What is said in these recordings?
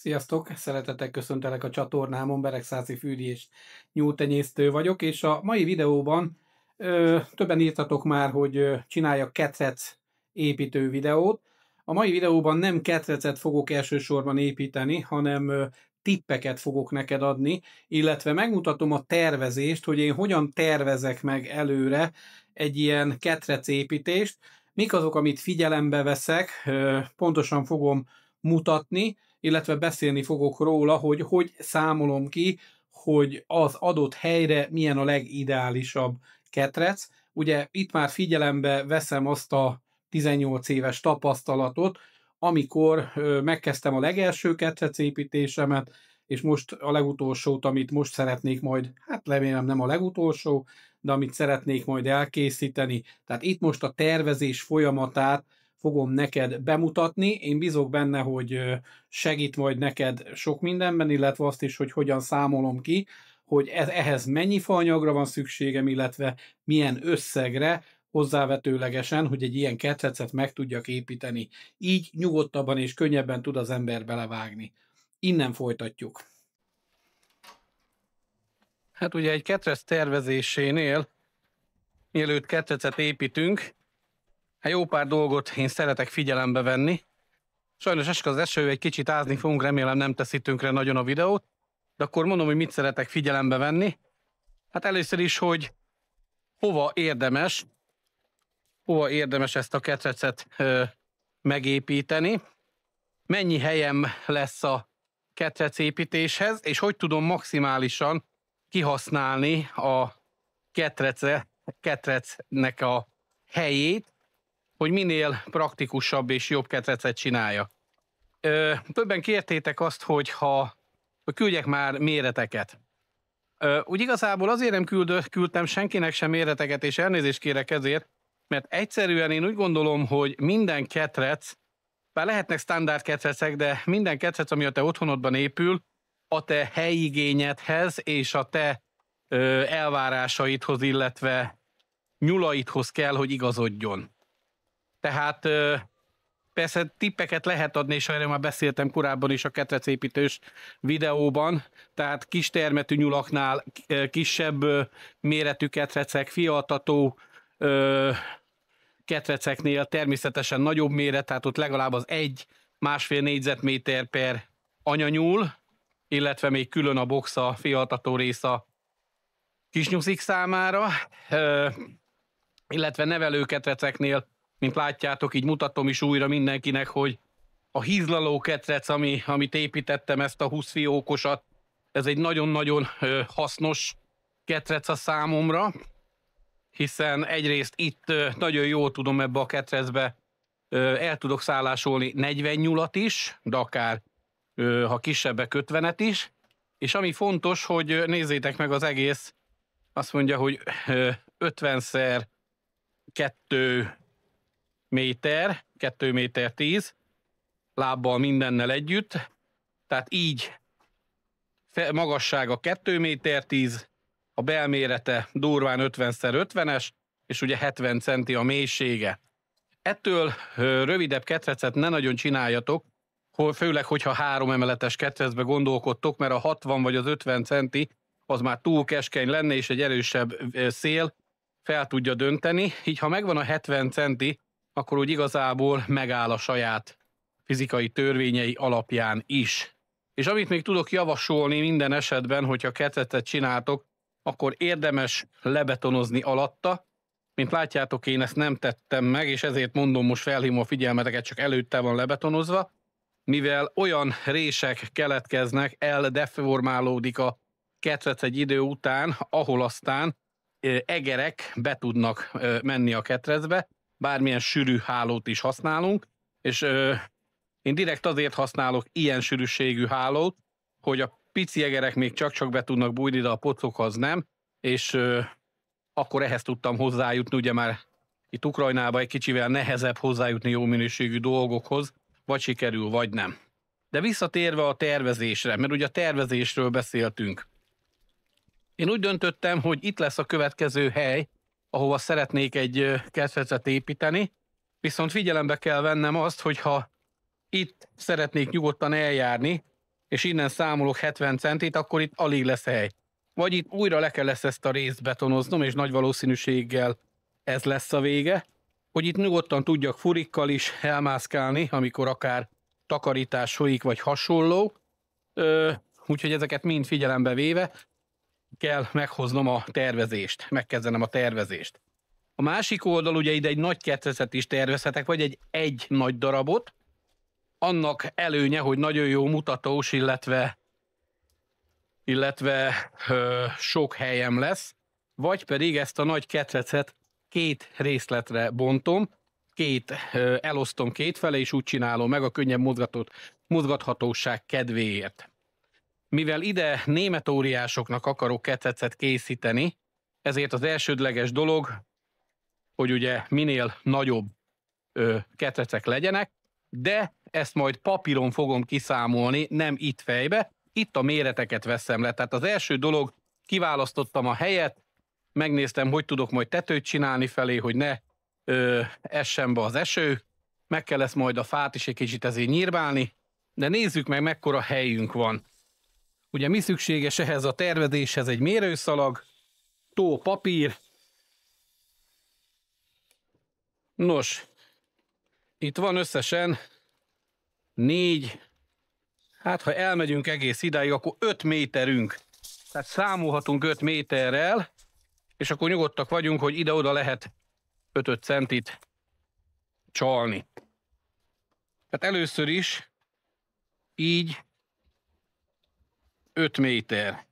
Sziasztok! Szeretettel köszöntelek a csatornámon, Beregszázi fűri és nyúltenyésztő vagyok, és a mai videóban többen írtatok már, hogy csináljak ketrec építő videót. A mai videóban nem ketrecet fogok elsősorban építeni, hanem tippeket fogok neked adni, illetve megmutatom a tervezést, hogy én hogyan tervezek meg előre egy ilyen ketrec építést, mik azok, amit figyelembe veszek, pontosan fogom mutatni, illetve beszélni fogok róla, hogy számolom ki, hogy az adott helyre milyen a legideálisabb ketrec. Ugye itt már figyelembe veszem azt a 18 éves tapasztalatot, amikor megkezdtem a legelső ketrecépítésemet, és most a legutolsót, amit most szeretnék majd, hát remélem nem a legutolsó, de amit szeretnék majd elkészíteni. Tehát itt most a tervezés folyamatát fogom neked bemutatni. Én bízok benne, hogy segít majd neked sok mindenben, illetve azt is, hogy hogyan számolom ki, hogy ehhez mennyi faanyagra van szükségem, illetve milyen összegre, hozzávetőlegesen, hogy egy ilyen ketrecet meg tudjak építeni. Így nyugodtabban és könnyebben tud az ember belevágni. Innen folytatjuk. Hát ugye egy ketrec tervezésénél, mielőtt ketrecet építünk, hát jó pár dolgot én szeretek figyelembe venni. Sajnos esik az eső, egy kicsit ázni fogunk, remélem nem teszi tönkre nagyon a videót, de akkor mondom, hogy mit szeretek figyelembe venni. Hát először is, hogy hova érdemes ezt a ketrecet megépíteni, mennyi helyem lesz a ketrecépítéshez, és hogy tudom maximálisan kihasználni a ketrecnek a helyét, hogy minél praktikusabb és jobb ketrecet csinálja. Többen kértétek azt, hogy küldjek már méreteket. Úgy igazából azért nem küldtem senkinek sem méreteket, és elnézést kérek ezért, mert egyszerűen én úgy gondolom, hogy minden ketrec, bár lehetnek standard ketrecek, de minden ketrec, ami a te otthonodban épül, a te helyigényedhez és a te elvárásaidhoz, illetve nyulaidhoz kell, hogy igazodjon. Tehát persze tippeket lehet adni, és erről már beszéltem korábban is a ketrecépítős videóban, tehát kis termetű nyulaknál kisebb méretű ketrecek, fialtató ketreceknél természetesen nagyobb méret, tehát ott legalább az 1-1,5 négyzetméter per anyanyúl, illetve még külön a box, a fialtató rész a kisnyuszik számára, illetve nevelőketreceknél, mint látjátok, így mutatom is újra mindenkinek, hogy a hízlaló ketrec, amit építettem, ezt a 20 fiókosat, ez egy nagyon-nagyon hasznos ketrec a számomra, hiszen egyrészt itt nagyon jól tudom ebbe a ketrecbe, el tudok szállásolni 40 nyulat is, de akár ha kisebbek 50-et is, és ami fontos, hogy nézzétek meg az egész, azt mondja, hogy 50x2 méter, 2 méter 10, lábbal mindennel együtt, tehát így magassága 2 méter 10, a belmérete durván 50x50-es, és ugye 70 centi a mélysége. Ettől rövidebb ketrecet ne nagyon csináljatok, főleg, hogyha 3 emeletes ketrecbe gondolkodtok, mert a 60 vagy az 50 centi az már túl keskeny lenne, és egy erősebb szél fel tudja dönteni. Így ha megvan a 70 centi, akkor úgy igazából megáll a saját fizikai törvényei alapján is. És amit még tudok javasolni minden esetben, hogyha ketrecet csináltok, akkor érdemes lebetonozni alatta. Mint látjátok, én ezt nem tettem meg, és ezért mondom, most felhívom a figyelmeteket, csak előtte van lebetonozva, mivel olyan rések keletkeznek, eldeformálódik a ketrec egy idő után, ahol aztán egerek be tudnak menni a ketrecbe, bármilyen sűrű hálót is használunk, és én direkt azért használok ilyen sűrűségű hálót, hogy a pici egerek még csak-csak be tudnak bújni, de a pocokhoz nem, és akkor ehhez tudtam hozzájutni, ugye már itt Ukrajnában egy kicsivel nehezebb hozzájutni jó minőségű dolgokhoz, vagy sikerül, vagy nem. De visszatérve a tervezésre, mert ugye a tervezésről beszéltünk. Én úgy döntöttem, hogy itt lesz a következő hely, ahova szeretnék egy ketrecet építeni, viszont figyelembe kell vennem azt, hogy ha itt szeretnék nyugodtan eljárni, és innen számolok 70 centit, akkor itt alig lesz hely. Vagy itt újra le kell ezt a részt betonoznom, és nagy valószínűséggel ez lesz a vége, hogy itt nyugodtan tudjak furikkal is elmászkálni, amikor akár takarítás folyik, vagy hasonló. Úgyhogy ezeket mind figyelembe véve kell meghoznom a tervezést, megkezdenem a tervezést. A másik oldal, ugye ide egy nagy ketrecet is tervezhetek, vagy egy nagy darabot. Annak előnye, hogy nagyon jó mutatós, illetve sok helyem lesz, vagy pedig ezt a nagy ketrecet két részletre bontom, elosztom kétfele, és úgy csinálom meg a könnyebb mozgathatóság kedvéért. Mivel ide német óriásoknak akarok ketrecet készíteni, ezért az elsődleges dolog, hogy ugye minél nagyobb ketrecek legyenek, de ezt majd papíron fogom kiszámolni, nem itt fejbe, itt a méreteket veszem le. Tehát az első dolog, kiválasztottam a helyet, megnéztem, hogy tudok majd tetőt csinálni felé, hogy ne essen be az eső, meg kell lesz majd a fát is egy kicsit ezért nyírbálni, de nézzük meg, mekkora helyünk van. Ugye mi szükséges ehhez a tervezéshez? Egy mérőszalag, papír. Nos, itt van összesen 4, hát ha elmegyünk egész idáig, akkor 5 méterünk. Tehát számolhatunk 5 méterrel, és akkor nyugodtak vagyunk, hogy ide-oda lehet 5 centit csalni. Tehát először is így 5 méter.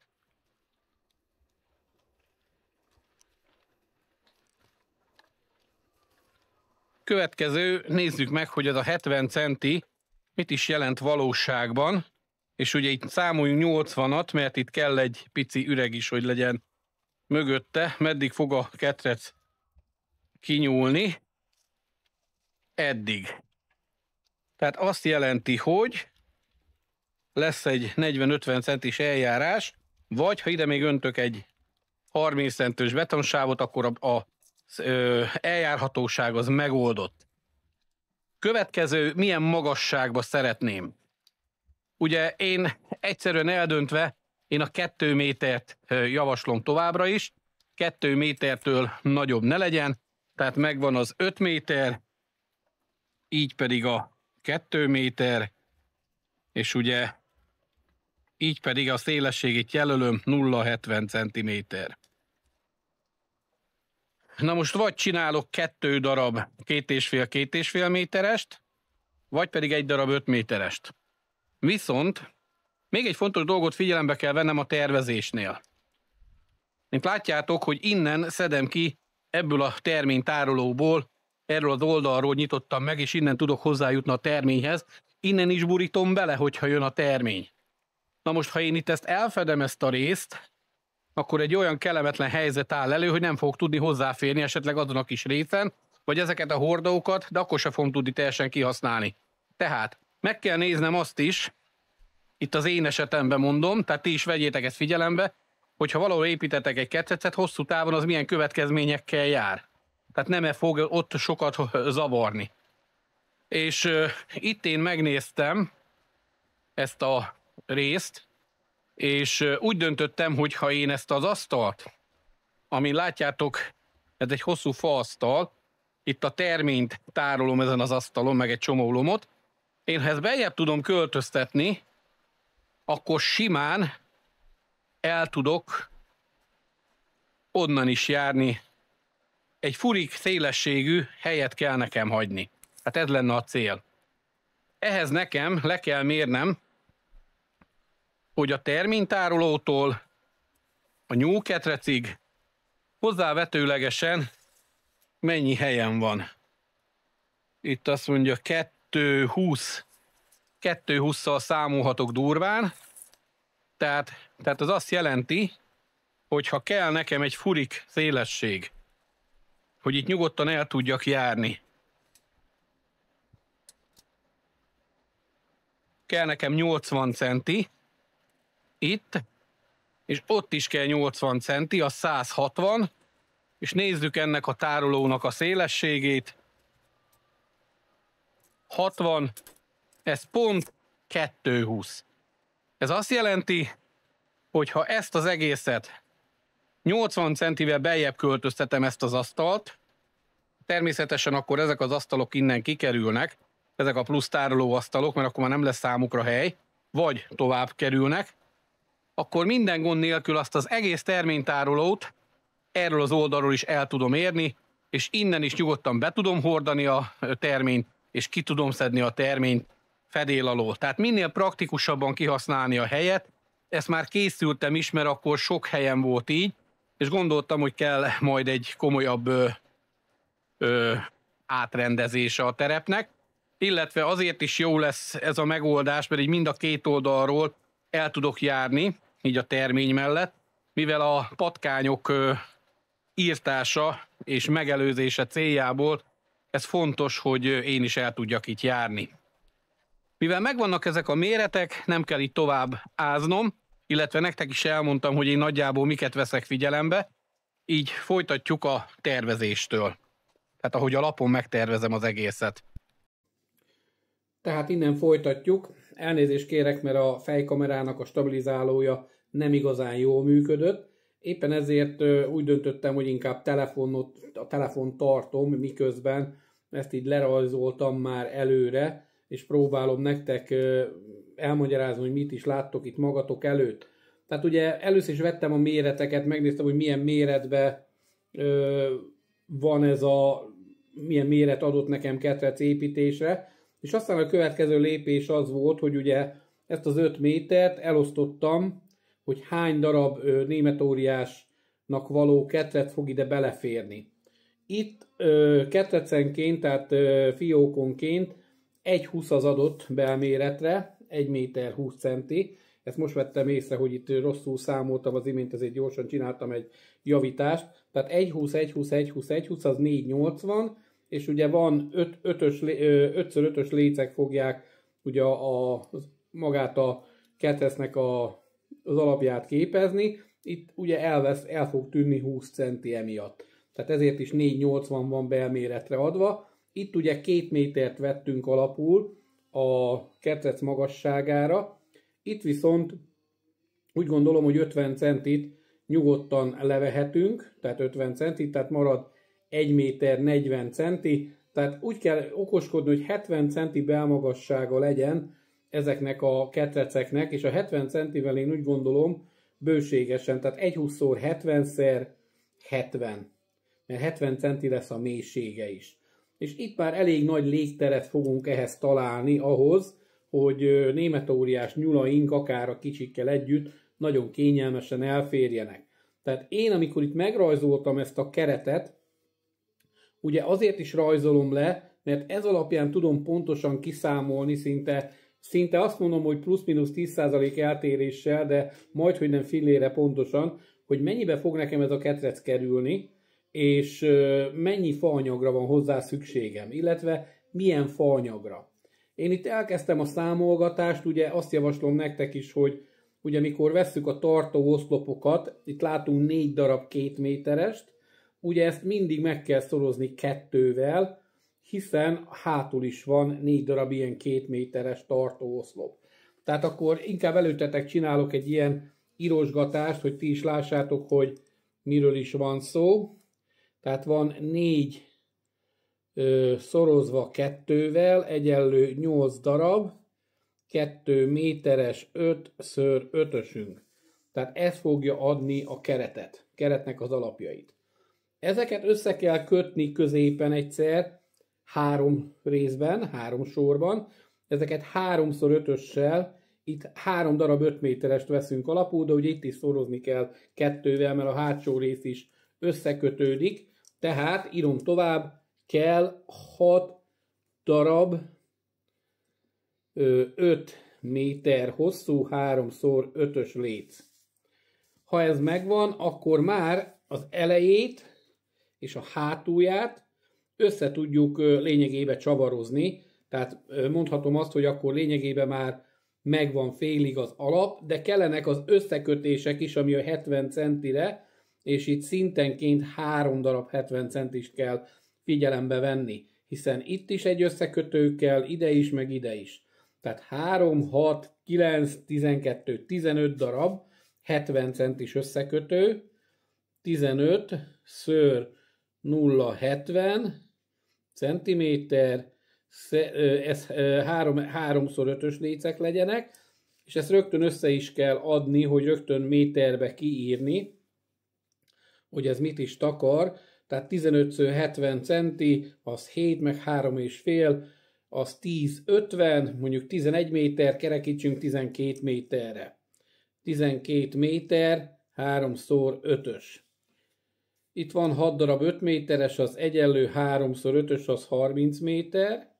Következő, nézzük meg, hogy ez a 70 centi mit is jelent valóságban, és ugye itt számoljunk 80-at, mert itt kell egy pici üreg is, hogy legyen mögötte, meddig fog a ketrec kinyúlni. Eddig. Tehát azt jelenti, hogy lesz egy 40-50 centis eljárás, vagy ha ide még öntök egy 30 centős betonsávot, akkor az eljárhatóság az megoldott. Következő, milyen magasságba szeretném. Ugye én egyszerűen eldöntve, én a 2 métert javaslom továbbra is, 2 métertől nagyobb ne legyen, tehát megvan az 5 méter, így pedig a 2 méter, és ugye így pedig a szélességét jelölöm 0,70 cm. Na most vagy csinálok 2 darab 2,5 méterest, vagy pedig egy darab 5 méterest. Viszont még egy fontos dolgot figyelembe kell vennem a tervezésnél. Mint látjátok, hogy innen szedem ki ebből a terménytárolóból, erről az oldalról nyitottam meg, és innen tudok hozzájutni a terményhez. Innen is burítom bele, hogyha jön a termény. Na most, ha én itt elfedem ezt a részt, akkor egy olyan kellemetlen helyzet áll elő, hogy nem fogok tudni hozzáférni esetleg azon a kis részen, vagy ezeket a hordókat, de akkor sem fogom tudni teljesen kihasználni. Tehát meg kell néznem azt is, itt az én esetemben mondom, tehát ti is vegyétek ezt figyelembe, hogyha valahol építetek egy ketrecet, hosszú távon az milyen következményekkel jár. Tehát nem fog ott sokat zavarni. És itt én megnéztem ezt a részt, és úgy döntöttem, hogy ha én ezt az asztalt, amin látjátok, ez egy hosszú faasztal, itt a terményt tárolom ezen az asztalon, meg egy csomó lomot, én ha ezt beljebb tudom költöztetni, akkor simán el tudok onnan is járni. Egy furik szélességű helyet kell nekem hagyni. Hát ez lenne a cél. Ehhez nekem le kell mérnem, hogy a terménytárolótól a nyúlketrecig hozzávetőlegesen mennyi helyem van. Itt azt mondja 220-szal számolhatok durván, tehát az azt jelenti, hogy ha kell nekem egy furik szélesség, hogy itt nyugodtan el tudjak járni, kell nekem 80 centi, itt, és ott is kell 80 centi, az 160, és nézzük ennek a tárolónak a szélességét. 60, ez pont 220. Ez azt jelenti, hogy ha ezt az egészet 80 centivel beljebb költöztetem ezt az asztalt, természetesen akkor ezek az asztalok innen kikerülnek, ezek a plusz tároló asztalok, mert akkor már nem lesz számukra hely, vagy tovább kerülnek, akkor minden gond nélkül azt az egész terménytárolót erről az oldalról is el tudom érni, és innen is nyugodtan be tudom hordani a terményt, és ki tudom szedni a terményt fedél alól. Tehát minél praktikusabban kihasználni a helyet, ezt már készültem is, mert akkor sok helyen volt így, és gondoltam, hogy kell majd egy komolyabb átrendezése a terepnek, illetve azért is jó lesz ez a megoldás, mert így mind a két oldalról el tudok járni, így a termény mellett, mivel a patkányok írtása és megelőzése céljából ez fontos, hogy én is el tudjak itt járni. Mivel megvannak ezek a méretek, nem kell itt tovább áznom, illetve nektek is elmondtam, hogy én nagyjából miket veszek figyelembe, így folytatjuk a tervezéstől. Tehát ahogy a lapon megtervezem az egészet. Tehát innen folytatjuk. Elnézést kérek, mert a fejkamerának a stabilizálója nem igazán jól működött. Éppen ezért úgy döntöttem, hogy inkább a telefont tartom, miközben ezt így lerajzoltam már előre, és próbálom nektek elmagyarázni, hogy mit is láttok itt magatok előtt. Tehát ugye először is vettem a méreteket, megnéztem, hogy milyen méretben van milyen méret adott nekem ketrec építésre, és aztán a következő lépés az volt, hogy ugye ezt az 5 métert elosztottam, hogy hány darab németóriásnak való ketrec fog ide beleférni. Itt ketrecenként, tehát fiókonként 1,20 az adott belméretre, 1 méter 20 centi. Ezt most vettem észre, hogy itt rosszul számoltam az imént, ezért gyorsan csináltam egy javítást. Tehát 1,20 az 4,80, és ugye van 5x5-ös lécek fogják ugye magát a ketrecnek az alapját képezni. Itt ugye el fog tűnni 20 centi emiatt. Tehát ezért is 4,80 van belméretre adva. Itt ugye 2 métert vettünk alapul a ketrec magasságára. Itt viszont úgy gondolom, hogy 50 centit nyugodtan levehetünk, tehát 50 centit, tehát marad 1 méter 40 centi. Tehát úgy kell okoskodni, hogy 70 centi belmagassága legyen ezeknek a ketreceknek, és a 70 centivel én úgy gondolom bőségesen, tehát 1,20 x 70x70, mert 70 centi lesz a mélysége is. És itt már elég nagy légteret fogunk ehhez találni ahhoz, hogy németóriás nyulaink akár a kicsikkel együtt nagyon kényelmesen elférjenek. Tehát én, amikor itt megrajzoltam ezt a keretet, ugye azért is rajzolom le, mert ez alapján tudom pontosan kiszámolni, szinte azt mondom, hogy plusz-minusz 10% eltéréssel, de majdhogy nem fillére pontosan, hogy mennyibe fog nekem ez a ketrec kerülni, és mennyi faanyagra van hozzá szükségem, illetve milyen faanyagra. Én itt elkezdtem a számolgatást, ugye azt javaslom nektek is, hogy ugye mikor vesszük a tartó oszlopokat, itt látunk 4 darab 2 méterest, ugye ezt mindig meg kell szorozni 2-vel, hiszen hátul is van 4 darab ilyen 2 méteres tartó oszlop. Tehát akkor inkább előttetek csinálok egy ilyen írosgatást, hogy ti is lássátok, hogy miről is van szó. Tehát van 4 szorozva 2-vel, egyenlő 8 darab, 2 méteres 5x5-ösünk. Tehát ez fogja adni a keretnek az alapjait. Ezeket össze kell kötni középen egyszer, 3 részben, 3 sorban. Ezeket 3x5-össel, itt 3 darab 5 méterest veszünk alapul, de ugye itt is szorozni kell 2-vel, mert a hátsó rész is összekötődik. Tehát írom tovább, kell 6 darab 5 méter hosszú 3x5-ös léc. Ha ez megvan, akkor már az elejét és a hátulját össze tudjuk lényegében csavarozni. Tehát mondhatom azt, hogy akkor lényegében már megvan félig az alap, de kellenek az összekötések is, ami a 70 centire, és itt szintenként 3 darab 70 centist kell figyelembe venni, hiszen itt is egy összekötő kell, ide is, meg ide is. Tehát 3, 6, 9, 12, 15 darab 70 centis összekötő, 15 ször 0,70 centiméter, ez 3x5-ös lécek legyenek, és ezt rögtön össze is kell adni, hogy rögtön méterbe kiírni, hogy ez mit is takar. Tehát 15x70 centi, az 7 meg 3,5, az 10,50, mondjuk 11 méter, kerekítsünk 12 méterre. 12 méter, 3x5-ös. Itt van 6 darab 5 méteres, az egyenlő 3x5-ös, az 30 méter.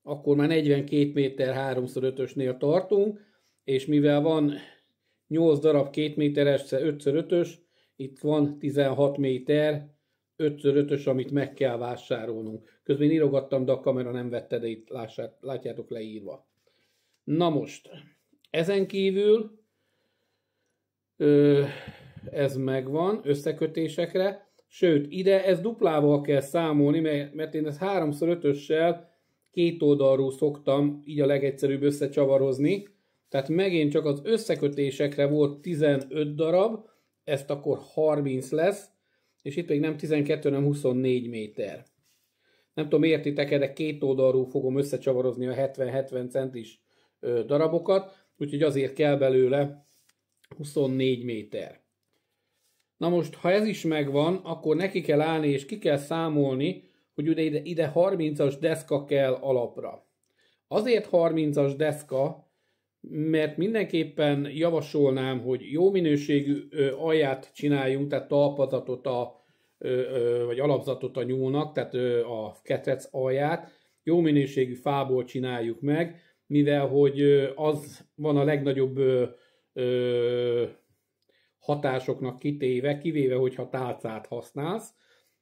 Akkor már 42 méter 3x5-ösnél tartunk, és mivel van 8 darab 2 méteres 5x5-ös, itt van 16 méter 5x5-ös, amit meg kell vásárolnunk. Közben én írogattam, de a kamera nem vette, de itt látjátok leírva. Na most, ezen kívül ez megvan összekötésekre, sőt, ide ez duplával kell számolni, mert én ezt 3x5-össel két oldalról szoktam így a legegyszerűbb összecsavarozni, tehát megint csak az összekötésekre volt 15 darab, ezt akkor 30 lesz, és itt még nem 12, hanem 24 méter. Nem tudom, értitek-e, de két oldalról fogom összecsavarozni a 70-70 centis darabokat, úgyhogy azért kell belőle 24 méter. Na most, ha ez is megvan, akkor neki kell állni és ki kell számolni, hogy ide 30-as deszka kell alapra. Azért 30-as deszka, mert mindenképpen javasolnám, hogy jó minőségű alját csináljunk, tehát talpazatot vagy alapzatot a nyúlnak, tehát a ketrec alját jó minőségű fából csináljuk meg, mivel hogy az van a legnagyobb hatásoknak kitéve, kivéve, hogyha tálcát használsz,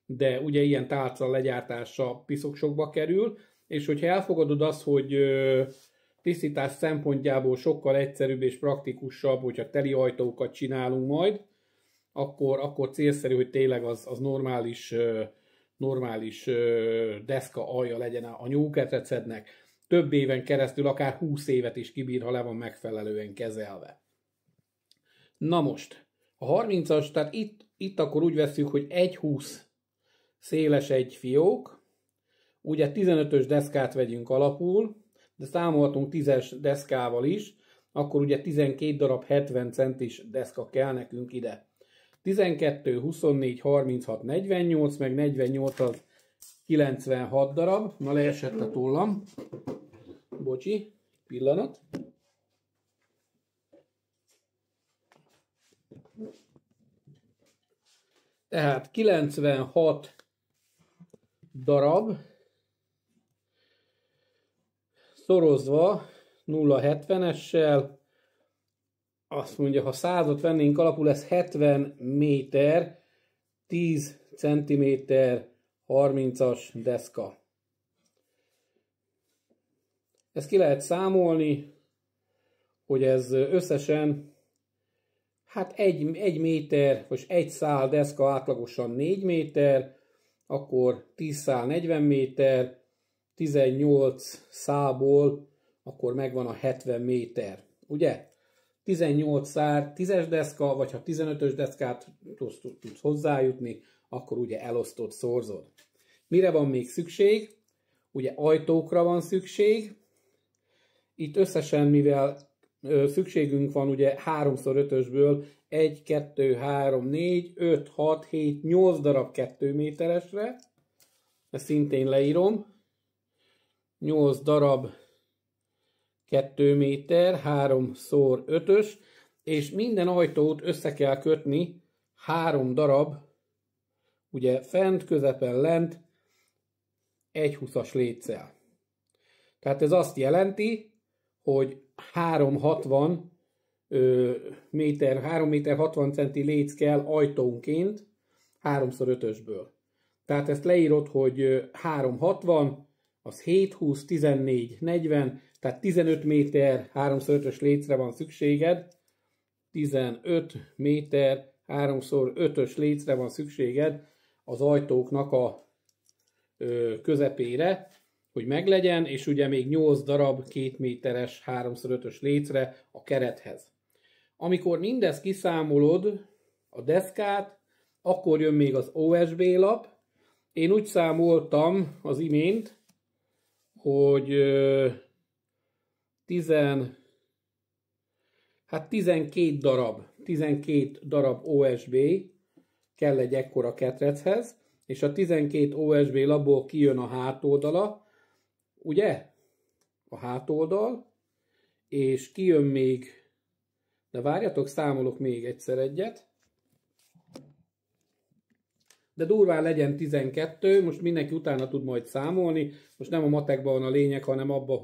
de ugye ilyen tálca legyártása piszok sokba kerül, és hogyha elfogadod azt, hogy tisztítás szempontjából sokkal egyszerűbb és praktikusabb, hogyha teli ajtókat csinálunk majd, akkor célszerű, hogy tényleg az normális deszka alja legyen a nyúlketrecednek. Több éven keresztül, akár 20 évet is kibír, ha le van megfelelően kezelve. Na most, a 30-as, tehát itt akkor úgy veszük, hogy 1,20 széles egy fiók, ugye 15-ös deszkát vegyünk alapul, de számolhatunk 10-es deszkával is, akkor ugye 12 darab 70 centis deszka kell nekünk ide. 12, 24, 36, 48, meg 48 az 96 darab. Na, leesett a tollam. Bocsi, pillanat. Tehát 96 darab szorozva 0,70-essel, azt mondja, ha 100-ot vennénk alapul, ez 70 méter, 10 cm 30-as deszka. Ezt ki lehet számolni, hogy ez összesen, hát 1 méter, vagy 1 szál deszka átlagosan 4 méter, akkor 10 szál 40 méter, 18 szálból, akkor megvan a 70 méter. Ugye? 18 szár 10-es deszka, vagy ha 15-ös deszkát tudsz hozzájutni, akkor ugye elosztott szorzod. Mire van még szükség? Ugye ajtókra van szükség. Itt összesen, mivel szükségünk van ugye 3x5-ösből 1, 2, 3, 4, 5, 6, 7, 8 darab 2 méteresre. Ezt szintén leírom. 8 darab 2 méter, 3x5-ös, és minden ajtót össze kell kötni 3 darab, ugye fent, középen, lent, 1,20-as léccel. Tehát ez azt jelenti, hogy 3,60 méter, 3 méter 60 centi léc kell ajtónként 3x5-ösből. Tehát ezt leírod, hogy 3,60, az 7, 20, 14, 40, tehát 15 méter 3x5-ös lécre van szükséged, 15 méter 3x5-ös lécre van szükséged az ajtóknak a közepére, hogy meglegyen, és ugye még 8 darab 2 méteres 3x5-ös lécre a kerethez. Amikor mindezt kiszámolod, a deszkát, akkor jön még az OSB lap. Én úgy számoltam az imént, hogy 12 darab OSB kell egy ekkora ketrechez, és a 12 OSB labból kijön a hátoldala, ugye? A hátoldal, és kijön még, de várjatok, számolok még egyszer egyet, de durván legyen 12, most mindenki utána tud majd számolni, most nem a matekban van a lényeg, hanem abban,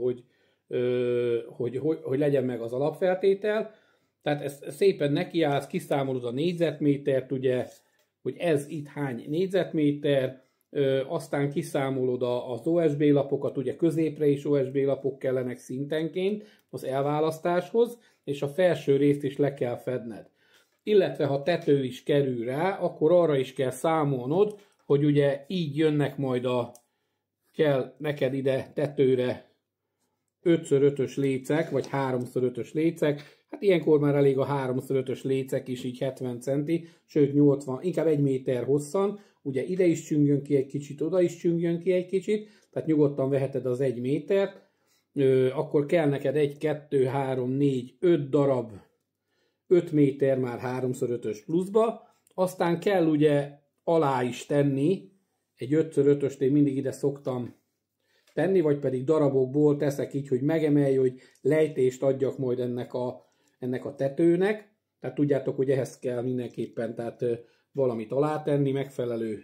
hogy legyen meg az alapfeltétel. Tehát ezt szépen nekiállsz, kiszámolod a négyzetmétert, ugye, hogy ez itt hány négyzetméter, aztán kiszámolod az OSB lapokat, ugye középre is OSB lapok kellenek szintenként az elválasztáshoz, és a felső részt is le kell fedned. Illetve ha tető is kerül rá, akkor arra is kell számolnod, hogy ugye így jönnek majd kell neked ide tetőre 5x5-ös lécek, vagy 3x5-ös lécek. Hát ilyenkor már elég a 3x5-ös lécek is így 70 centi, sőt 80, inkább 1 méter hosszan. Ugye ide is csüngjön ki egy kicsit, oda is csüngjön ki egy kicsit, tehát nyugodtan veheted az 1 métert. Akkor kell neked 1, 2, 3, 4, 5 darab 5 méter már 3x5-ös pluszba, aztán kell ugye alá is tenni, egy 5x5-öst én mindig ide szoktam tenni, vagy pedig darabokból teszek így, hogy megemelj, hogy lejtést adjak majd ennek a tetőnek, tehát tudjátok, hogy ehhez kell mindenképpen tehát valamit alátenni, megfelelő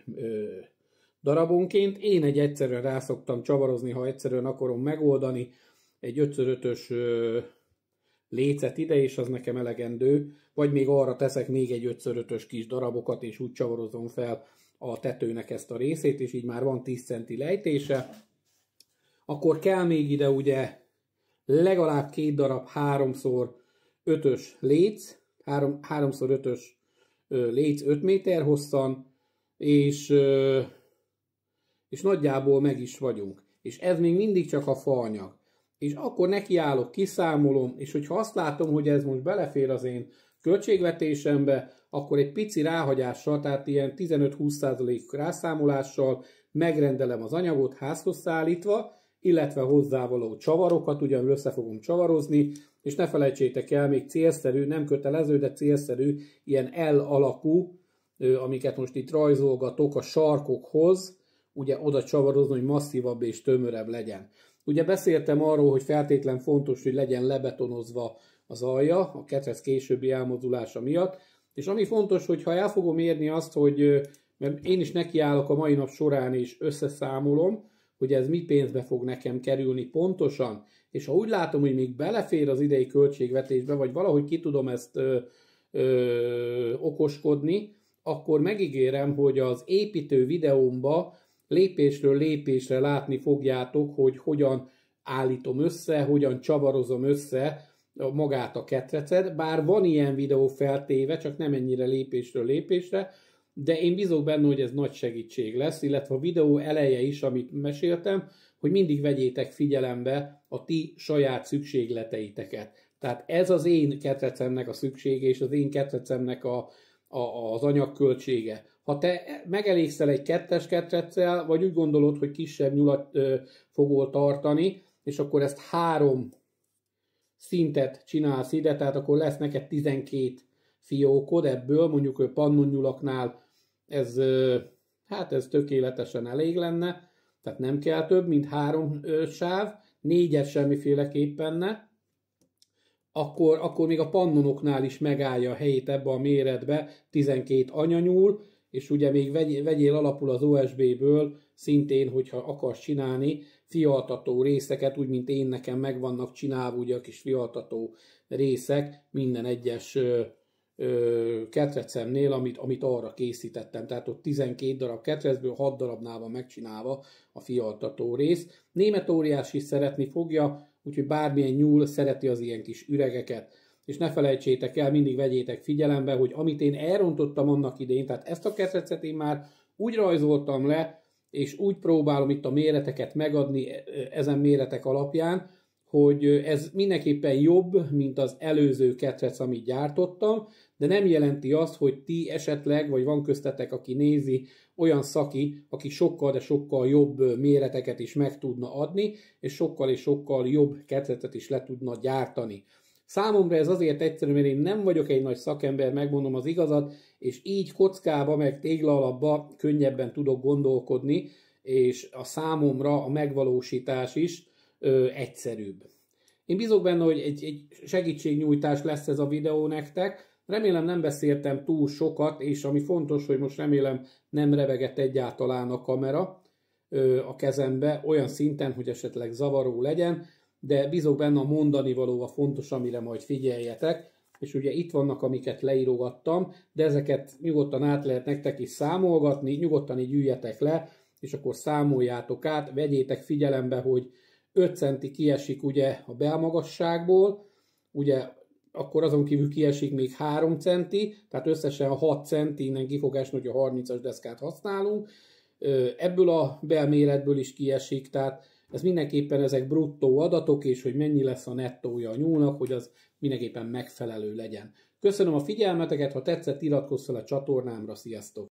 darabonként. Én egyszerűen rá szoktam csavarozni, ha egyszerűen akarom megoldani, egy 5x5-ös lécet ide, és az nekem elegendő, vagy még arra teszek még egy 5x5-ös kis darabokat, és úgy csavarozom fel a tetőnek ezt a részét, és így már van 10 centi lejtése. Akkor kell még ide ugye legalább 2 darab 3x5-ös léc, 3x5-ös léc 5 méter hosszan, és nagyjából meg is vagyunk. És ez még mindig csak a faanyag. És akkor nekiállok, kiszámolom, és hogyha azt látom, hogy ez most belefér az én költségvetésembe, akkor egy pici ráhagyással, tehát ilyen 15-20% rászámolással megrendelem az anyagot házhoz szállítva, illetve hozzávaló csavarokat, ugyan össze fogom csavarozni, és ne felejtsétek el, még célszerű, nem kötelező, de célszerű, ilyen L alakú, amiket most itt rajzolgatok a sarkokhoz, ugye oda csavarozni, hogy masszívabb és tömörebb legyen. Ugye beszéltem arról, hogy feltétlen fontos, hogy legyen lebetonozva az alja, a ketrec későbbi elmozdulása miatt, és ami fontos, hogy ha el fogom érni azt, hogy mert én is nekiállok a mai nap során és összeszámolom, hogy ez mi pénzbe fog nekem kerülni pontosan, és ha úgy látom, hogy még belefér az idei költségvetésbe, vagy valahogy ki tudom ezt okoskodni, akkor megígérem, hogy az építő videómba lépésről lépésre látni fogjátok, hogy hogyan állítom össze, hogyan csavarozom össze magát a ketrecet, bár van ilyen videó feltéve, csak nem ennyire lépésről lépésre, de én bízok benne, hogy ez nagy segítség lesz, illetve a videó eleje is, amit meséltem, hogy mindig vegyétek figyelembe a ti saját szükségleteiteket. Tehát ez az én ketrecemnek a szüksége, és az én ketrecemnek az anyagköltsége. Ha te megelégszel egy 2-es ketreccel, vagy úgy gondolod, hogy kisebb nyulat fogol tartani, és akkor ezt 3 szintet csinálsz ide, tehát akkor lesz neked 12 fiókod ebből, mondjuk pannonnyulaknál ez tökéletesen elég lenne, tehát nem kell több, mint 3 sáv, 4-et semmiféleképpen ne, akkor még a pannonoknál is megállja a helyét ebbe a méretbe 12 anyanyúl, és ugye még vegyél alapul az OSB-ből szintén, hogyha akarsz csinálni fialtató részeket, úgy, mint én nekem meg vannak csinálva ugye a kis fialtató részek minden egyes ketrecemnél, amit arra készítettem. Tehát ott 12 darab ketrecből 6 darabnál van megcsinálva a fialtató rész. Német óriás is szeretni fogja, úgyhogy bármilyen nyúl szereti az ilyen kis üregeket. És ne felejtsétek el, mindig vegyétek figyelembe, hogy amit én elrontottam annak idején, tehát ezt a ketrecet én már úgy rajzoltam le, és úgy próbálom itt a méreteket megadni ezen méretek alapján, hogy ez mindenképpen jobb, mint az előző ketrec, amit gyártottam, de nem jelenti azt, hogy ti esetleg, vagy van köztetek, aki nézi, olyan szaki, aki sokkal, de sokkal jobb méreteket is meg tudna adni, és sokkal jobb ketrecet is le tudna gyártani. Számomra ez azért egyszerű, mert én nem vagyok egy nagy szakember, megmondom az igazat, és így kockába, meg téglalapba könnyebben tudok gondolkodni, és a számomra a megvalósítás is egyszerűbb. Én bízok benne, hogy egy segítségnyújtás lesz ez a videó nektek. Remélem nem beszéltem túl sokat, és ami fontos, hogy most remélem nem revegett egyáltalán a kamera a kezembe, olyan szinten, hogy esetleg zavaró legyen, de bízok benne, a mondani való a fontos, amire majd figyeljetek, és ugye itt vannak, amiket leírogattam, de ezeket nyugodtan át lehet nektek is számolgatni, nyugodtan így üljetek le, és akkor számoljátok át, vegyétek figyelembe, hogy 5 centi kiesik ugye a belmagasságból, ugye akkor azon kívül kiesik még 3 centi, tehát összesen 6 centi, innen ki fog esni, hogy a 30-as deszkát használunk, ebből a belméretből is kiesik, tehát ez mindenképpen ezek bruttó adatok, és hogy mennyi lesz a nettója a nyúlnak, hogy az mindenképpen megfelelő legyen. Köszönöm a figyelmeteket, ha tetszett, iratkozz fel a csatornámra, sziasztok!